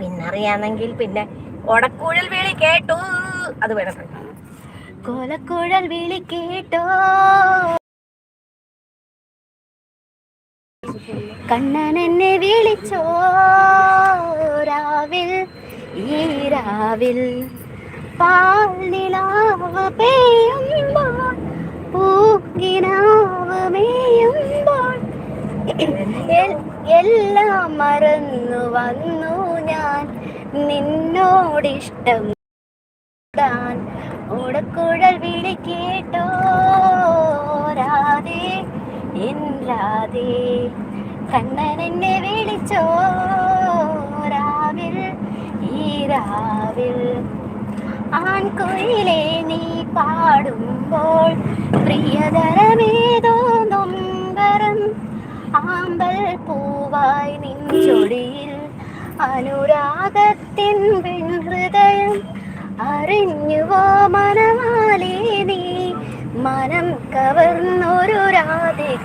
പിന്നറിയാമെങ്കിൽ പിന്നെ ഓടക്കുഴൽ വിളി കേട്ടു, അത് വേണം. കോലക്കുഴൽ വിളി കേട്ടോ, കണ്ണൻ എന്നെ വിളിച്ചോ രാവിൽ, ഈ രാവിൽ പാൽനിലാവ് പെയ്യുമ്പോൾ, പൂങ്കിനാവ് മേയുമ്പോൾ, എല്ലാം മറന്നു വന്നു ഞാൻ നിന്നോടിഷ്ടം. ഓടക്കുഴൽ വിളി കേട്ടോ രാധേ, എൻ രാധേ, കണ്ണൻ എന്നെ വിളിച്ചോ രാവിൽ, ഈ രാവിൽ. ആൺകുയിലേ നീ പാടുമ്പോൾ പ്രിയതരമേതോ നൊമ്പരം, ആമ്പൽ പൂവായി നിൻ ചൊടിയിൽ അനുരാഗത്തിൻ വെൺഹൃദയം. അറിഞ്ഞുവോ മനമാലേ നീ, മനം കവർന്നൊരു രാധിക.